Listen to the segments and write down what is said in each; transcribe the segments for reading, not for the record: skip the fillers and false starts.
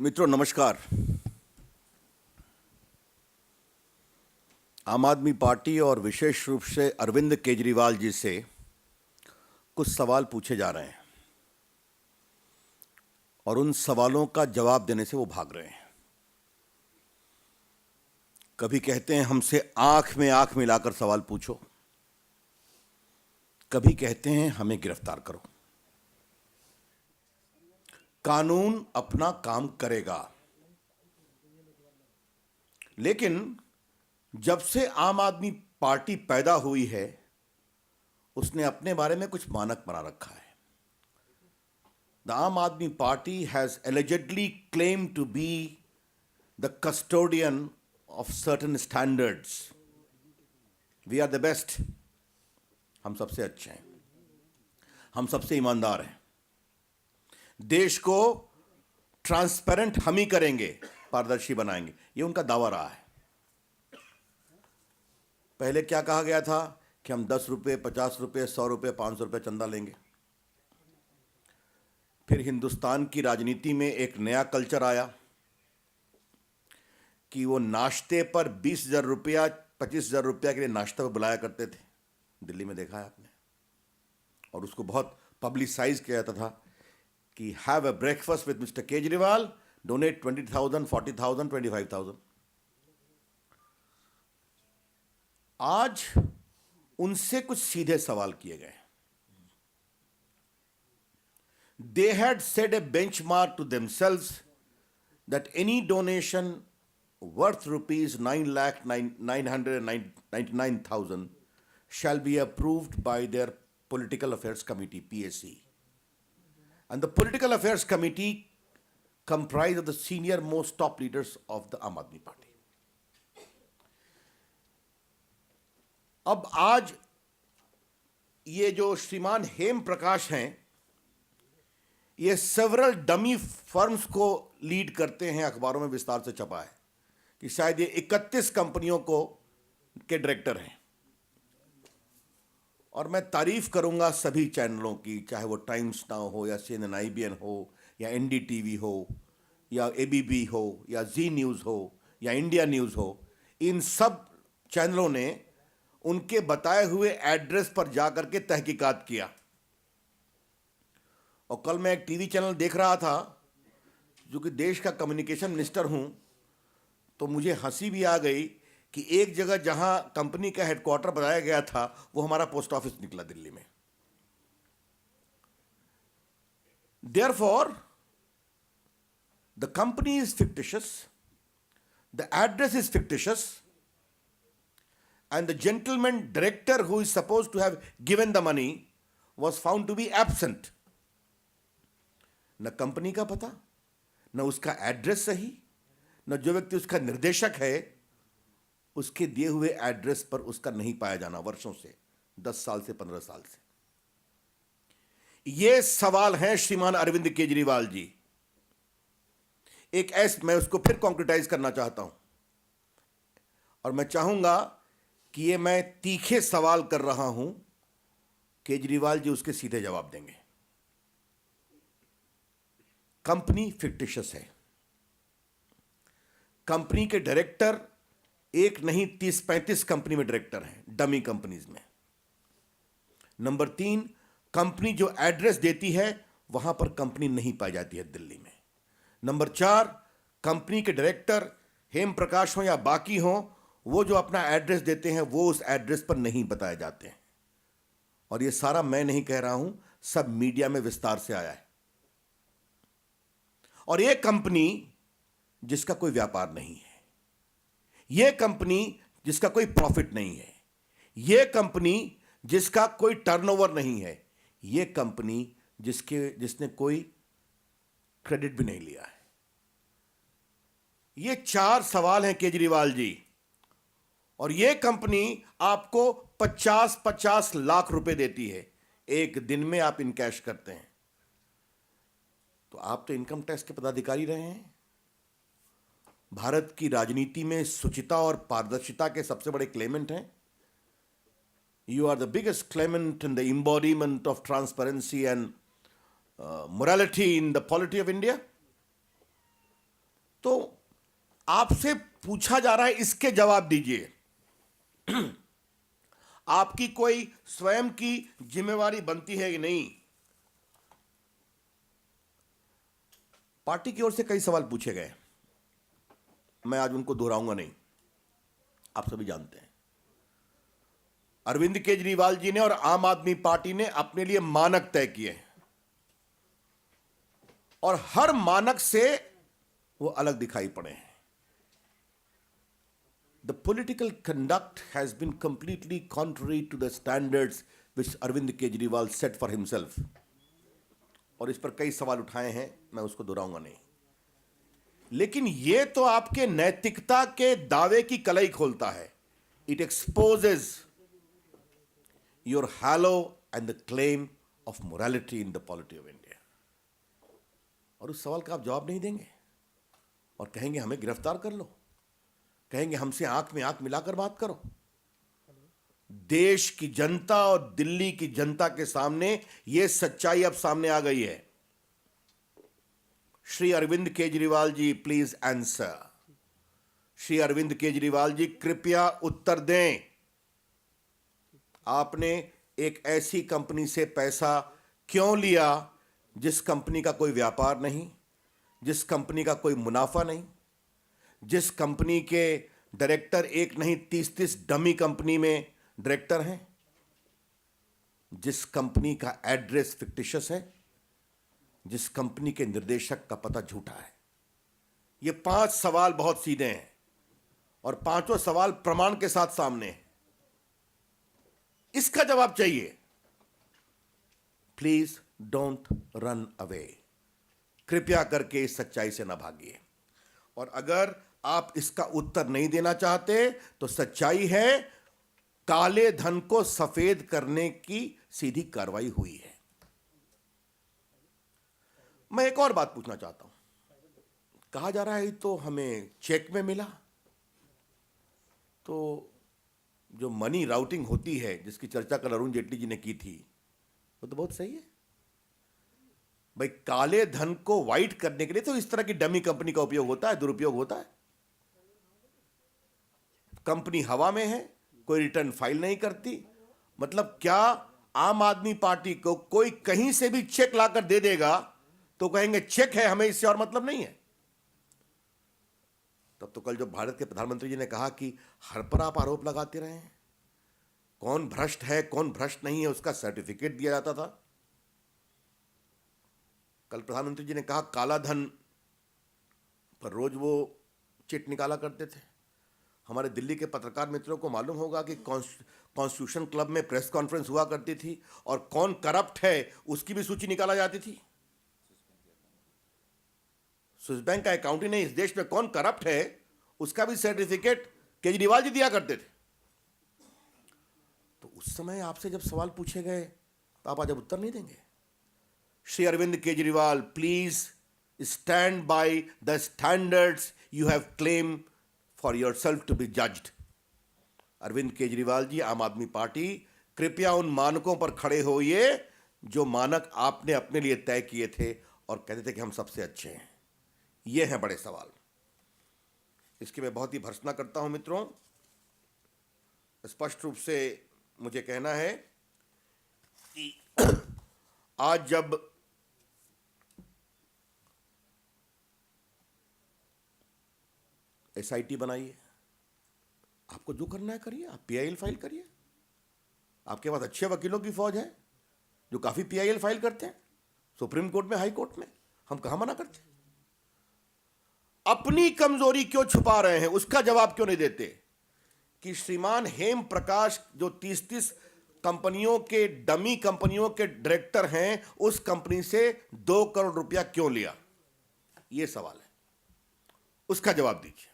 मित्रों नमस्कार। आम आदमी पार्टी और विशेष रूप से अरविंद केजरीवाल जी से कुछ सवाल पूछे जा रहे हैं और उन सवालों का जवाब देने से वो भाग रहे हैं। कभी कहते हैं हमसे आंख में आंख मिलाकर सवाल पूछो, कभी कहते हैं हमें गिरफ्तार करो। कानून अपना काम करेगा, लेकिन जब से आम आदमी पार्टी पैदा हुई है उसने अपने बारे में कुछ मानक बना रखा है। The Aam Aadmi Party has allegedly claim to be the custodian of certain standards. We are the best, हम सबसे अच्छे हैं, हम सबसे ईमानदार हैं, देश को ट्रांसपेरेंट हम ही करेंगे, पारदर्शी बनाएंगे, ये उनका दावा रहा है। पहले क्या कहा गया था कि हम 10 रुपये, 50 रुपये, 100 रुपये, 500 रुपये चंदा लेंगे। फिर हिंदुस्तान की राजनीति में एक नया कल्चर आया कि वो नाश्ते पर 20,000 रुपया, 25,000 रुपया के लिए नाश्ता पर बुलाया करते थे। दिल्ली में देखा है आपने, और उसको बहुत पब्लिसाइज किया जाता था कि have a breakfast with mister Kejriwal, donate 20,000, 40,000, 25,000। आज उनसे कुछ सीधे सवाल किए गए। They had set a benchmark to themselves that any donation worth rupees 9,999,000 shall be approved by their Political Affairs Committee, PAC. And the Political Affairs Committee comprised of the senior most top leaders of the Aam Aadmi Party. अब आज ये जो श्रीमान हेम प्रकाश हैं, ये several dummy firms को lead करते हैं। अखबारों में विस्तार से छपा है कि शायद ये 31 कंपनियों को के डायरेक्टर हैं। और मैं तारीफ करूंगा सभी चैनलों की, चाहे वो टाइम्स नाउ हो या CNN IBN हो या NDTV हो या ABP हो या जी न्यूज़ हो या इंडिया न्यूज़ हो। इन सब चैनलों ने उनके बताए हुए एड्रेस पर जाकर के तहकीकात किया। और कल मैं एक टीवी चैनल देख रहा था, जो कि देश का कम्युनिकेशन मिनिस्टर हूं, तो मुझे हंसी भी आ गई कि एक जगह जहां कंपनी का हेडक्वार्टर बताया गया था वो हमारा पोस्ट ऑफिस निकला दिल्ली में। Therefore the company is fictitious, the address is fictitious, and the gentleman director who is supposed to have given the money was found to be absent. न कंपनी का पता, न उसका एड्रेस सही, न जो व्यक्ति उसका निर्देशक है उसके दिए हुए एड्रेस पर उसका नहीं पाया जाना वर्षों से, 10 साल से, 15 साल से। ये सवाल हैं श्रीमान अरविंद केजरीवाल जी। मैं उसको फिर कॉन्क्रिटाइज करना चाहता हूं और मैं चाहूंगा कि ये मैं तीखे सवाल कर रहा हूं, केजरीवाल जी उसके सीधे जवाब देंगे। कंपनी फिक्टिशियस है, कंपनी के डायरेक्टर एक नहीं 30-35 कंपनी में डायरेक्टर हैं, डमी कंपनीज में। नंबर 3, कंपनी जो एड्रेस देती है वहां पर कंपनी नहीं पाई जाती है दिल्ली में। नंबर 4, कंपनी के डायरेक्टर हेम प्रकाश हो या बाकी हो, वो जो अपना एड्रेस देते हैं वो उस एड्रेस पर नहीं बताए जाते हैं। और ये सारा मैं नहीं कह रहा हूं, सब मीडिया में विस्तार से आया है। और ये कंपनी जिसका कोई व्यापार नहीं है, ये कंपनी जिसका कोई प्रॉफिट नहीं है, ये कंपनी जिसका कोई टर्नओवर नहीं है, ये कंपनी जिसने कोई क्रेडिट भी नहीं लिया है। ये 4 सवाल हैं केजरीवाल जी। और ये कंपनी आपको 50-50 लाख रुपए देती है, एक दिन में आप इनकैश करते हैं। तो आप तो इनकम टैक्स के पदाधिकारी रहे हैं। भारत की राजनीति में शुचिता और पारदर्शिता के सबसे बड़े क्लेमेंट हैं। You are the biggest claimant in the embodiment of transparency and morality in the polity of India. तो आपसे पूछा जा रहा है, इसके जवाब दीजिए। आपकी कोई स्वयं की जिम्मेवारी बनती है कि नहीं? पार्टी की ओर से कई सवाल पूछे गए, मैं आज उनको दोहराऊंगा नहीं, आप सभी जानते हैं। अरविंद केजरीवाल जी ने और आम आदमी पार्टी ने अपने लिए मानक तय किए हैं और हर मानक से वो अलग दिखाई पड़े हैं। The political conduct has been completely contrary to the standards which Arvind Kejriwal set for himself. और इस पर कई सवाल उठाए हैं, मैं उसको दोहराऊंगा नहीं। लेकिन यह तो आपके नैतिकता के दावे की कलई खोलता है। It exposes your halo and the claim of morality in the polity of India. और उस सवाल का आप जवाब नहीं देंगे और कहेंगे हमें गिरफ्तार कर लो, कहेंगे हमसे आंख में आंख मिलाकर बात करो। देश की जनता और दिल्ली की जनता के सामने यह सच्चाई अब सामने आ गई है। श्री अरविंद केजरीवाल जी, प्लीज आंसर। श्री अरविंद केजरीवाल जी, कृपया उत्तर दें। आपने एक ऐसी कंपनी से पैसा क्यों लिया जिस कंपनी का कोई व्यापार नहीं, जिस कंपनी का कोई मुनाफा नहीं, जिस कंपनी के डायरेक्टर एक नहीं 30-30 डमी कंपनी में डायरेक्टर हैं, जिस कंपनी का एड्रेस फिक्टिशियस है, जिस कंपनी के निर्देशक का पता झूठा है? ये 5 सवाल बहुत सीधे हैं और पांचों सवाल प्रमाण के साथ सामने हैं। इसका जवाब चाहिए। Please don't run away. कृपया करके इस सच्चाई से ना भागिए। और अगर आप इसका उत्तर नहीं देना चाहते तो सच्चाई है, काले धन को सफेद करने की सीधी कार्रवाई हुई है। मैं एक और बात पूछना चाहता हूं। कहा जा रहा है तो हमें चेक में मिला, तो जो मनी राउटिंग होती है जिसकी चर्चा कल अरुण जेटली जी ने की थी, वो तो बहुत सही है भाई। काले धन को व्हाइट करने के लिए तो इस तरह की डमी कंपनी का उपयोग होता है, दुरुपयोग होता है। कंपनी हवा में है, कोई रिटर्न फाइल नहीं करती। मतलब क्या आम आदमी पार्टी को कोई कहीं से भी चेक लाकर दे देगा तो कहेंगे चेक है, हमें इससे और मतलब नहीं है? तब तो कल जो भारत के प्रधानमंत्री जी ने कहा कि हर पर आप आरोप लगाते रहे हैं, कौन भ्रष्ट है कौन भ्रष्ट नहीं है उसका सर्टिफिकेट दिया जाता था। कल प्रधानमंत्री जी ने कहा काला धन पर रोज वो चिट निकाला करते थे। हमारे दिल्ली के पत्रकार मित्रों को मालूम होगा कि कॉन्स्टिट्यूशन क्लब में प्रेस कॉन्फ्रेंस हुआ करती थी और कौन करप्ट है उसकी भी सूची निकाला जाती थी। स्विस बैंक का अकाउंट ही नहीं, इस देश में कौन करप्ट है उसका भी सर्टिफिकेट केजरीवाल जी दिया करते थे। तो उस समय आपसे जब सवाल पूछे गए तो आप आज उत्तर नहीं देंगे। Shri Arvind Kejriwal, please stand by the standards you have claim for yourself to be judged. Arvind Kejriwal ji, Aam Aadmi party, कृपया उन मानकों पर खड़े होइए जो मानक आपने अपने लिए तय किए थे और कहते थे कि हम सबसे अच्छे हैं। ये हैं बड़े सवाल। इसकी मैं बहुत ही भर्त्सना करता हूं मित्रों। स्पष्ट रूप से मुझे कहना है कि आज जब एसआईटी बनाइए, आपको जो करना है करिए, आप पीआईएल फाइल करिए। आपके पास अच्छे वकीलों की फौज है जो काफी पीआईएल फाइल करते हैं, सुप्रीम कोर्ट में, हाई कोर्ट में। हम कहां मना करते? अपनी कमजोरी क्यों छुपा रहे हैं उसका जवाब क्यों नहीं देते कि श्रीमान हेम प्रकाश जो 30-30 कंपनियों के डमी कंपनियों के डायरेक्टर हैं, उस कंपनी से 2 करोड़ रुपया क्यों लिया? यह सवाल है, उसका जवाब दीजिए।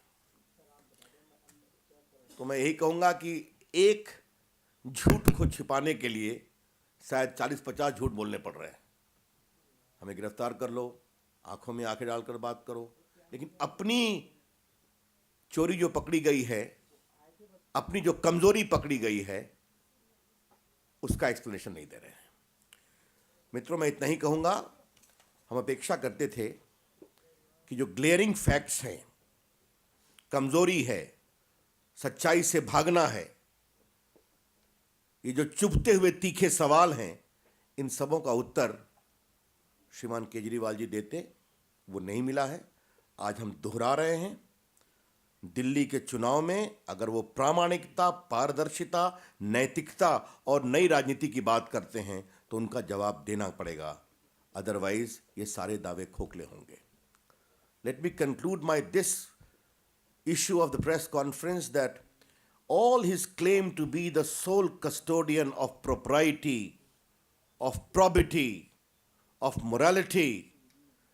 तो मैं यही कहूंगा कि एक झूठ को छिपाने के लिए शायद 40-50 झूठ बोलने पड़ रहे हैं। हमें गिरफ्तार कर लो, आंखों में आंखें डालकर बात करो, लेकिन अपनी चोरी जो पकड़ी गई है, अपनी जो कमजोरी पकड़ी गई है, उसका एक्सप्लेनेशन नहीं दे रहे हैं। मित्रों, मैं इतना ही कहूंगा। हम अपेक्षा करते थे कि जो ग्लेयरिंग फैक्ट्स हैं, कमजोरी है, सच्चाई से भागना है, ये जो चुभते हुए तीखे सवाल हैं, इन सबों का उत्तर श्रीमान केजरीवाल जी देते, वो नहीं मिला है। आज हम दोहरा रहे हैं, दिल्ली के चुनाव में अगर वो प्रामाणिकता, पारदर्शिता, नैतिकता और नई राजनीति की बात करते हैं तो उनका जवाब देना पड़ेगा, अदरवाइज ये सारे दावे खोखले होंगे। Let me conclude my this issue of the press conference that all his claim to be the sole custodian of propriety, of probity, of morality,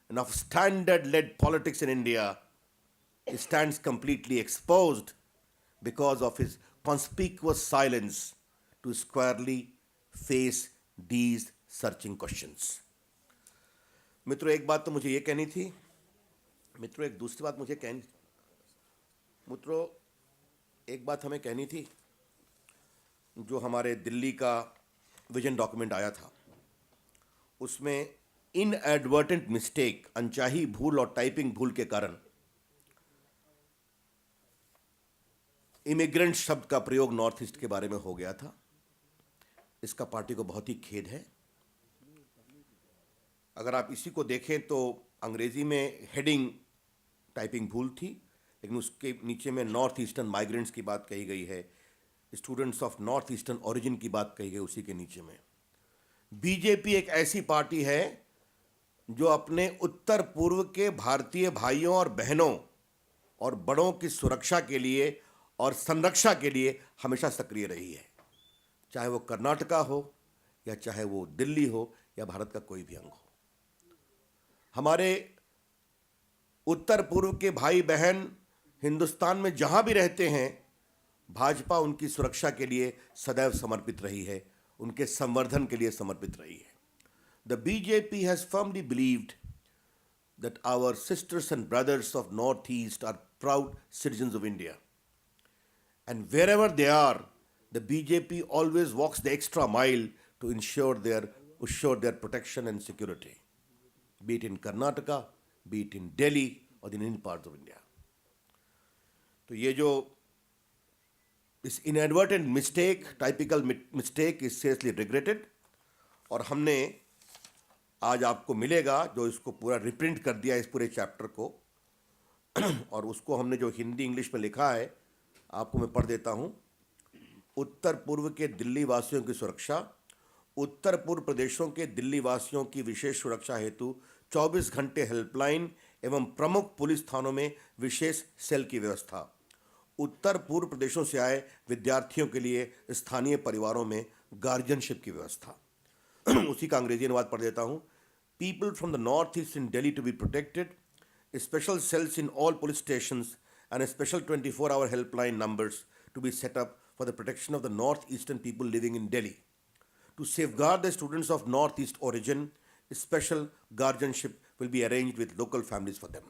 and of standard-led politics in India stands completely exposed because of his conspicuous silence to squarely face these searching questions. मित्रों, एक बात तो मुझे ये कहनी थी। मित्रों, एक दूसरी बात मुझे कहनी मित्रों एक बात हमें कहनी थी। जो हमारे दिल्ली का विजन डॉक्यूमेंट आया था, उसमें इनएडवर्टेंट मिस्टेक, अनचाही भूल और टाइपिंग भूल के कारण इमिग्रेंट शब्द का प्रयोग नॉर्थ ईस्ट के बारे में हो गया था। इसका पार्टी को बहुत ही खेद है। अगर आप इसी को देखें तो अंग्रेजी में हेडिंग टाइपिंग भूल थी, लेकिन उसके नीचे में नॉर्थ ईस्टर्न माइग्रेंट्स की बात कही गई है, students of north eastern origin की बात कही गई उसी के नीचे में। बीजेपी एक ऐसी पार्टी है जो अपने उत्तर पूर्व के भारतीय भाइयों और बहनों और बड़ों की सुरक्षा के लिए और संरक्षा के लिए हमेशा सक्रिय रही है, चाहे वो कर्नाटका हो या चाहे वो दिल्ली हो या भारत का कोई भी अंग हो। हमारे उत्तर पूर्व के भाई बहन हिंदुस्तान में जहां भी रहते हैं, भाजपा उनकी सुरक्षा के लिए सदैव समर्पित रही है, उनके संवर्धन के लिए समर्पित रही है। The BJP has firmly believed that our sisters and brothers of north east are proud citizens of India, and wherever they are, the BJP always walks the extra mile to ensure their protection and security, be it in Karnataka, be it in Delhi or in any parts of India. तो ये जो इस inadvertent mistake, typical mistake is seriously regretted, और हमने आज आपको मिलेगा जो इसको पूरा रिप्रिंट कर दिया इस पूरे चैप्टर को, और उसको हमने जो हिंदी इंग्लिश में लिखा है आपको मैं पढ़ देता हूँ। उत्तर पूर्व के दिल्ली वासियों की सुरक्षा, उत्तर पूर्व प्रदेशों के दिल्ली वासियों की विशेष सुरक्षा हेतु 24 घंटे हेल्पलाइन एवं प्रमुख पुलिस थानों में विशेष सेल की व्यवस्था, उत्तर पूर्व प्रदेशों से आए विद्यार्थियों के लिए स्थानीय परिवारों में गार्जियनशिप की व्यवस्था। उसी का अंग्रेजी अनुवाद पढ़ देता हूँ। People from the north east in Delhi to be protected, special cells in all police stations and a special 24-hour helpline numbers to be set up for the protection of the northeastern people living in Delhi. To safeguard the students of northeast origin, special guardianship will be arranged with local families for them.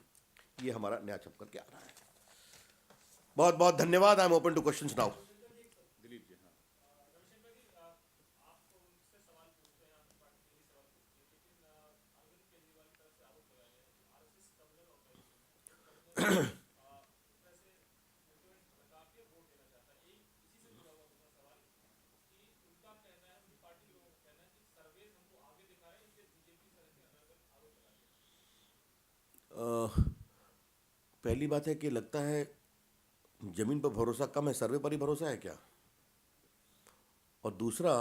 ये हमारा नया छप करके आ रहा है। बहुत बहुत धन्यवाद। I am open two questions now. पहली बात है कि लगता है जमीन पर भरोसा कम है, सर्वे पर ही भरोसा है क्या? और दूसरा,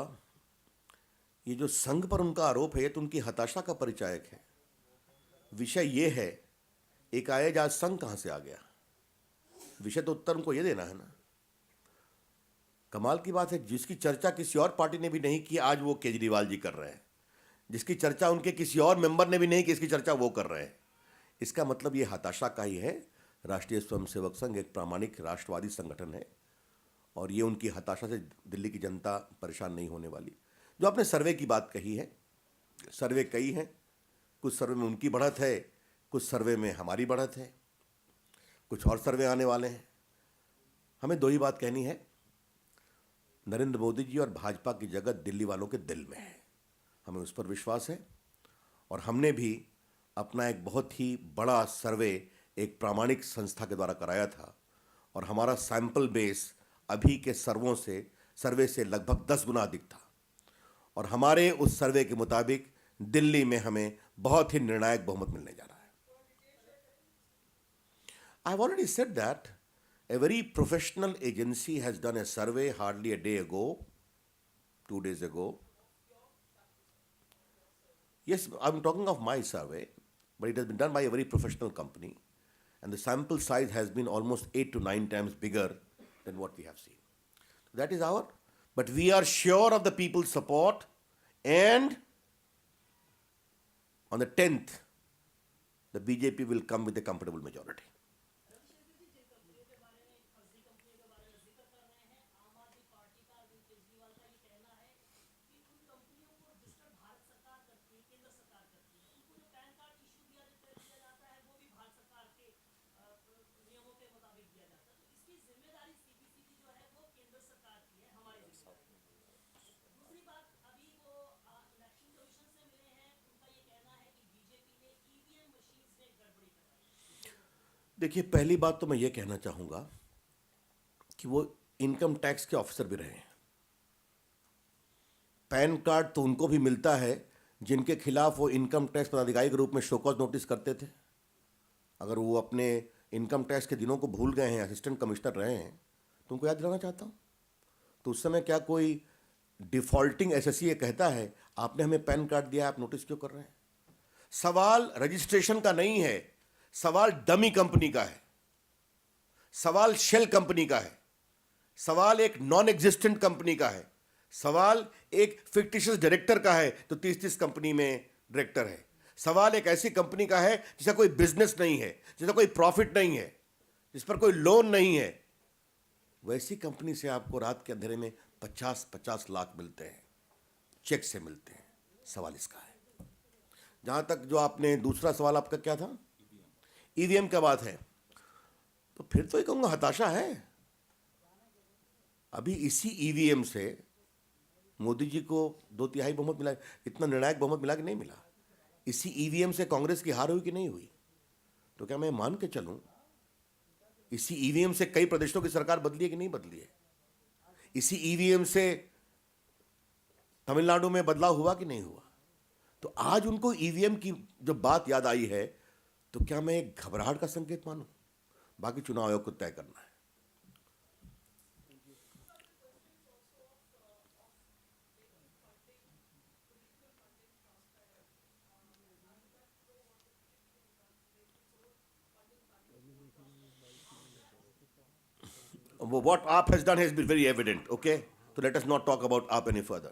ये जो संघ पर उनका आरोप है, ये तो उनकी हताशा का परिचायक है। विषय ये है, एक आए आज संघ कहां से आ गया? विषय तो उत्तर उनको ये देना है ना। कमाल की बात है, जिसकी चर्चा किसी और पार्टी ने भी नहीं की, आज वो केजरीवाल जी कर रहे हैं। जिसकी चर्चा उनके किसी और मेंबर ने भी नहीं की, इसकी चर्चा वो कर रहे हैं। इसका मतलब ये हताशा का ही है। राष्ट्रीय स्वयंसेवक संघ एक प्रामाणिक राष्ट्रवादी संगठन है, और ये उनकी हताशा से दिल्ली की जनता परेशान नहीं होने वाली। जो आपने सर्वे की बात कही है, सर्वे कई हैं, कुछ सर्वे में उनकी बढ़त है, कुछ सर्वे में हमारी बढ़त है, कुछ और सर्वे आने वाले हैं। हमें दो ही बात कहनी है, नरेंद्र मोदी जी और भाजपा की जगह दिल्ली वालों के दिल में है, हमें उस पर विश्वास है। और हमने भी अपना एक बहुत ही बड़ा सर्वे एक प्रामाणिक संस्था के द्वारा कराया था और हमारा सैंपल बेस अभी के सर्वे से लगभग 10 गुना अधिक था और हमारे उस सर्वे के मुताबिक दिल्ली में हमें बहुत ही निर्णायक बहुमत मिलने जा रहा है। I've already said that a very professional agency has done a survey hardly a day ago, 2 days ago. Yes, I'm talking of my survey, but it has been done by a very professional company, and the sample size has been almost 8 to 9 times bigger than what we have seen. That is but we are sure of the people's support, and on the 10th, the BJP will come with a comfortable majority. देखिए, पहली बात तो मैं ये कहना चाहूँगा कि वो इनकम टैक्स के ऑफिसर भी रहे हैं। पैन कार्ड तो उनको भी मिलता है जिनके खिलाफ वो इनकम टैक्स पदाधिकारी के रूप में शोकॉज नोटिस करते थे। अगर वो अपने इनकम टैक्स के दिनों को भूल गए हैं, असिस्टेंट कमिश्नर रहे हैं, तो उनको याद दिलाना चाहता हूँ। तो उस समय क्या कोई डिफॉल्टिंग एसएससी ये कहता है आपने हमें पैन कार्ड दिया, आप नोटिस क्यों कर रहे हैं? सवाल रजिस्ट्रेशन का नहीं है, सवाल डमी कंपनी का है, सवाल शेल कंपनी का है, सवाल एक नॉन एग्जिस्टेंट कंपनी का है, सवाल एक फिक्टिशियस डायरेक्टर का है तो 30-30 कंपनी में डायरेक्टर है, सवाल एक ऐसी कंपनी का है जिसका कोई बिजनेस नहीं है, जिसका कोई प्रॉफिट नहीं है, जिस पर कोई लोन नहीं है। वैसी कंपनी से आपको रात के अंधेरे में 50-50 लाख मिलते हैं, चेक से मिलते हैं। सवाल इसका है। जहां तक जो आपने दूसरा सवाल आपका क्या था, ईवीएम का बात है, तो फिर तो ये कहूँगा हताशा है। अभी इसी ईवीएम से मोदी जी को 2/3 बहुमत मिला, इतना निर्णायक बहुमत मिला कि नहीं मिला? इसी ईवीएम से कांग्रेस की हार हुई कि नहीं हुई? तो क्या मैं मान के चलूं इसी ईवीएम से कई प्रदेशों की सरकार बदली है कि नहीं बदली है? इसी ईवीएम से तमिलनाडु में बदलाव हुआ कि नहीं हुआ? तो आज उनको ईवीएम की जब बात याद आई है तो क्या मैं एक घबराहट का संकेत मानूं? बाकी चुनाव आयोग को तय करना है। What AAP has done has been very evident, okay? So let us not talk about AAP any further.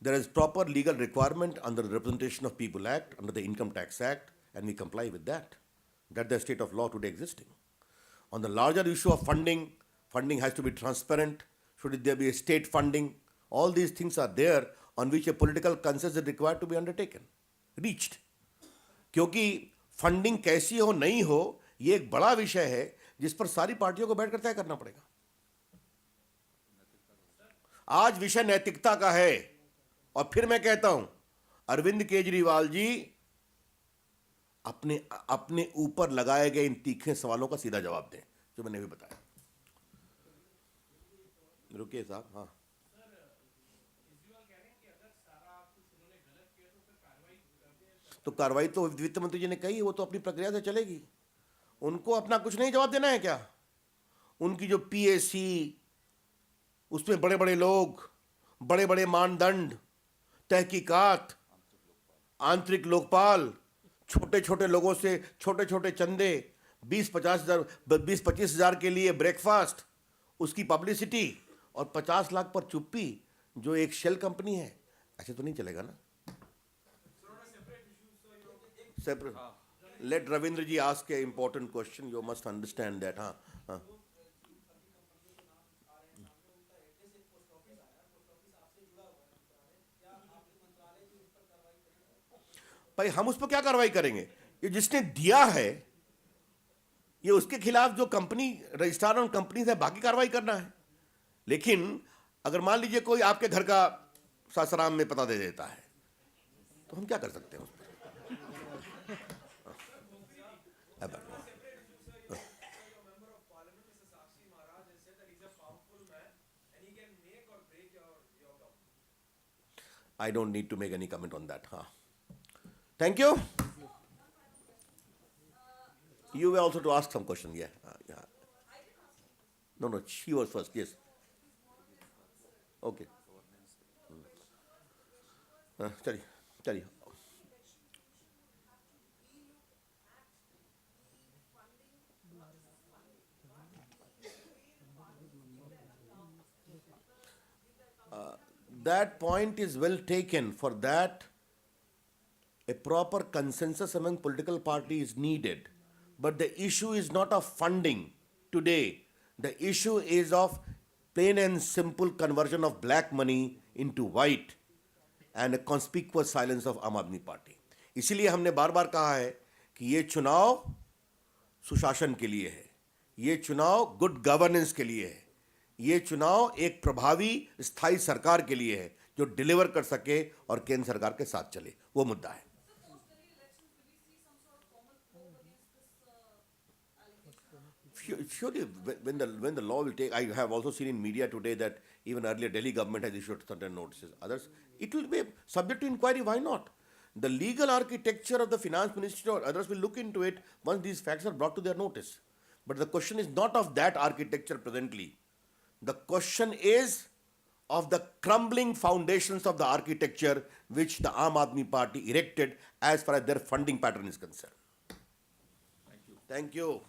There is proper legal requirement under the Representation of People Act, under the Income Tax Act, and we comply with that. That's the state of law today existing. On the larger issue of funding, funding has to be transparent. Should there be a state funding? All these things are there on which a political consensus is required to be undertaken, reached. क्योंकि funding कैसी हो नहीं हो ये एक बड़ा विषय है जिस पर सारी पार्टियों को बैठकर तय करना पड़ेगा। आज विषय नैतिकता का है और फिर मैं कहता हूं अरविंद केजरीवाल जी अपने ऊपर लगाए गए इन तीखे सवालों का सीधा जवाब दें जो मैंने भी बताया। रुकिए साहब, हाँ, तो कार्रवाई तो वित्त मंत्री जी ने कही, वो तो अपनी प्रक्रिया से चलेगी। उनको अपना कुछ नहीं जवाब देना है क्या? उनकी जो पीएसी, उसमें बड़े बड़े लोग, बड़े बड़े मानदंड, तहकीकात, आंतरिक लोकपाल, छोटे छोटे लोगों से छोटे छोटे चंदे, 20-25 हजार के लिए ब्रेकफास्ट, उसकी पब्लिसिटी और 50 लाख पर चुप्पी, जो एक शेल कंपनी है। ऐसे तो नहीं चलेगा ना। Separate. Let Ravindra ji ask a important question, you must understand that. हाँ हाँ, भाई हम उस पर क्या कार्रवाई करेंगे? ये जिसने दिया है ये उसके खिलाफ जो कंपनी रजिस्ट्रार और कंपनी है बाकी कार्रवाई करना है। लेकिन अगर मान लीजिए कोई आपके घर का सासाराम में पता दे देता है तो हम क्या कर सकते हैं उस पर? I don't need to make any comment on that. Huh? Thank you. You were also to ask some question. Yeah. Yeah. No, she was first. Yes. Okay. Chali. That point is well taken. For that, a proper consensus among political parties is needed. But the issue is not of funding today. The issue is of plain and simple conversion of black money into white and a conspicuous silence of आम Aadmi party. इसीलिए हमने बार बार कहा है कि ये चुनाव सुशासन के लिए है, ये चुनाव गुड गवर्नेंस के लिए है, ये चुनाव एक प्रभावी स्थायी सरकार के लिए है जो डिलीवर कर सके और केंद्र सरकार के साथ चले. वो मुद्दा है. Surely, when the law will take, I have also seen in media today that even earlier Delhi government has issued certain notices. Others, it will be subject to inquiry. Why not? The legal architecture of the finance ministry or others will look into it once these facts are brought to their notice. But the question is not of that architecture presently. The question is of the crumbling foundations of the architecture which the Aam Aadmi Party erected as far as their funding pattern is concerned. Thank you.